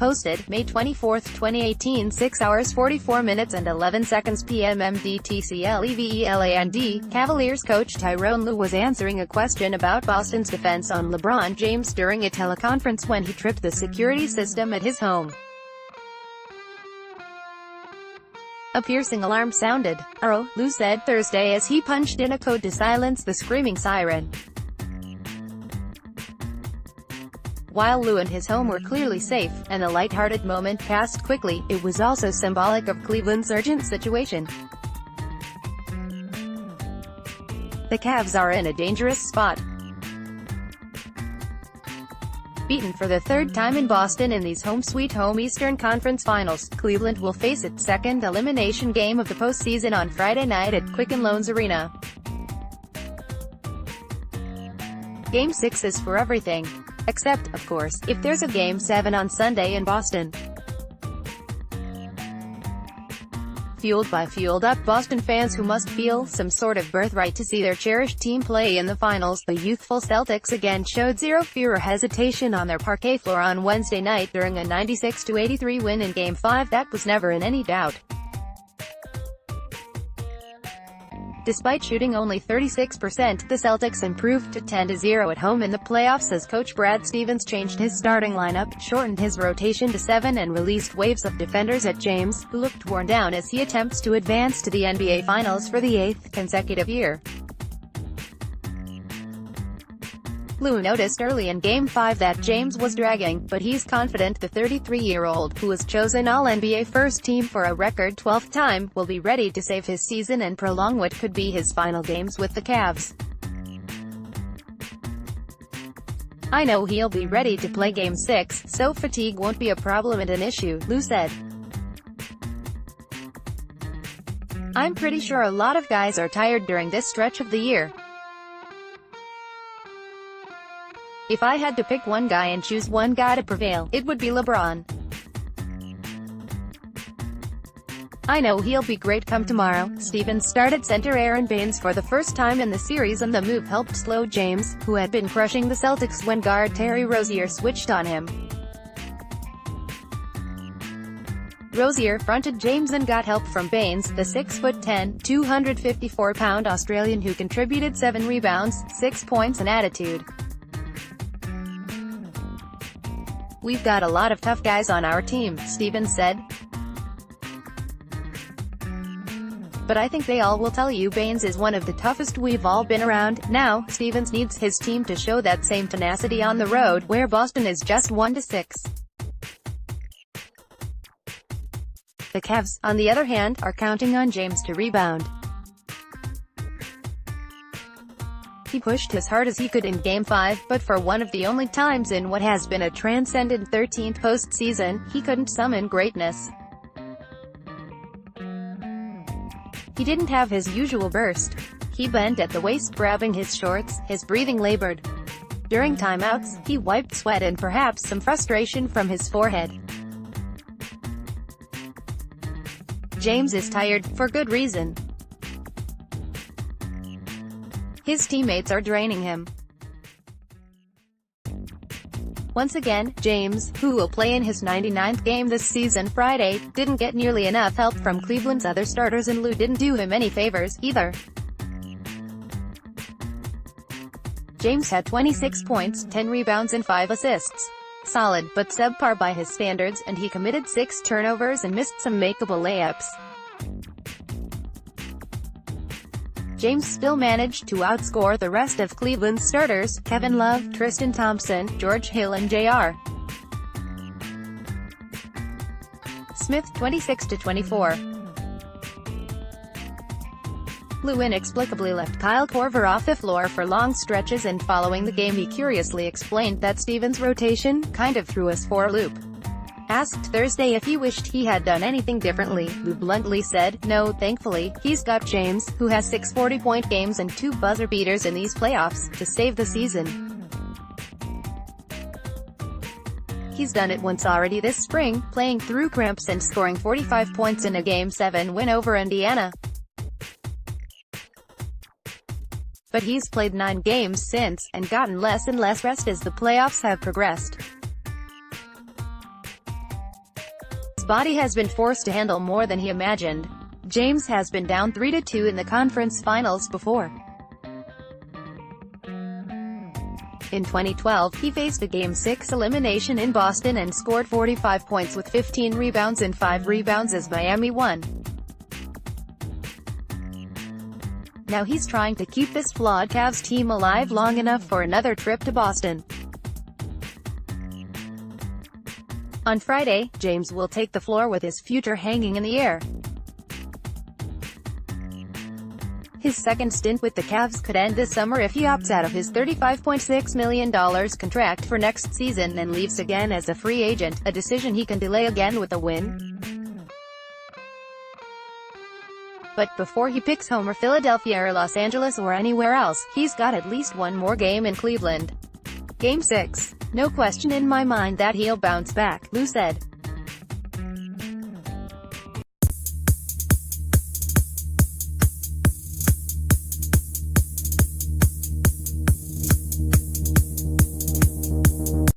posted, May 24, 2018, 6 hours 44 minutes and 11 seconds PM MDTCLEVELAND. Cavaliers coach Tyronn Lue was answering a question about Boston's defense on LeBron James during a teleconference when he tripped the security system at his home. A piercing alarm sounded. Lue said Thursday as he punched in a code to silence the screaming siren. While Lue and his home were clearly safe, and the lighthearted moment passed quickly, it was also symbolic of Cleveland's urgent situation. The Cavs are in a dangerous spot. Beaten for the third time in Boston in these home-sweet-home Eastern Conference Finals, Cleveland will face its second elimination game of the postseason on Friday night at Quicken Loans Arena. Game 6 is for everything. Except, of course, if there's a Game 7 on Sunday in Boston. Fueled by fueled-up Boston fans who must feel some sort of birthright to see their cherished team play in the finals, the youthful Celtics again showed zero fear or hesitation on their parquet floor on Wednesday night during a 96-83 win in Game 5 that was never in any doubt. Despite shooting only 36%, the Celtics improved to 10-0 at home in the playoffs as coach Brad Stevens changed his starting lineup, shortened his rotation to 7 and released waves of defenders at James, who looked worn down as he attempts to advance to the NBA Finals for the 8th consecutive year. Lue noticed early in Game 5 that James was dragging, but he's confident the 33-year-old, who was chosen All-NBA First Team for a record 12th time, will be ready to save his season and prolong what could be his final games with the Cavs. "I know he'll be ready to play Game 6, so fatigue won't be a problem and an issue," Lue said. "I'm pretty sure a lot of guys are tired during this stretch of the year. If I had to pick one guy and choose one guy to prevail, it would be LeBron. I know he'll be great come tomorrow." Stevens started center Aron Baynes for the first time in the series, and the move helped slow James, who had been crushing the Celtics when guard Terry Rozier switched on him. Rozier fronted James and got help from Baynes, the 6'10", 254-pound Australian who contributed 7 rebounds, 6 points and attitude. "We've got a lot of tough guys on our team," Stevens said. "But I think they all will tell you Baynes is one of the toughest we've all been around." Now, Stevens needs his team to show that same tenacity on the road, where Boston is just 1-6. The Cavs, on the other hand, are counting on James to rebound. He pushed as hard as he could in Game 5, but for one of the only times in what has been a transcendent 13th postseason, he couldn't summon greatness. He didn't have his usual burst. He bent at the waist grabbing his shorts, his breathing labored. During timeouts, he wiped sweat and perhaps some frustration from his forehead. James is tired, for good reason. His teammates are draining him. Once again, James, who will play in his 99th game this season Friday, didn't get nearly enough help from Cleveland's other starters, and Lue didn't do him any favors, either. James had 26 points, 10 rebounds and 5 assists. Solid, but subpar by his standards, and he committed 6 turnovers and missed some makeable layups. James still managed to outscore the rest of Cleveland's starters, Kevin Love, Tristan Thompson, George Hill and J.R. Smith 26-24. Lue inexplicably left Kyle Korver off the floor for long stretches, and following the game he curiously explained that Stevens' rotation kind of threw us for a loop. Asked Thursday if he wished he had done anything differently, Lue bluntly said, "No, thankfully, he's got James, who has 6 40-point games and 2 buzzer beaters in these playoffs, to save the season. He's done it once already this spring, playing through cramps and scoring 45 points in a Game 7 win over Indiana. But he's played 9 games since, and gotten less and less rest as the playoffs have progressed. body has been forced to handle more than he imagined. James has been down 3-2 in the conference finals before. In 2012, he faced a Game 6 elimination in Boston and scored 45 points with 15 rebounds and 5 rebounds as Miami won. Now he's trying to keep this flawed Cavs team alive long enough for another trip to Boston. On Friday, James will take the floor with his future hanging in the air. His second stint with the Cavs could end this summer if he opts out of his $35.6 million contract for next season and leaves again as a free agent, a decision he can delay again with a win. But before he picks home or Philadelphia or Los Angeles or anywhere else, he's got at least one more game in Cleveland. Game 6. No question in my mind that he'll bounce back, Lue said.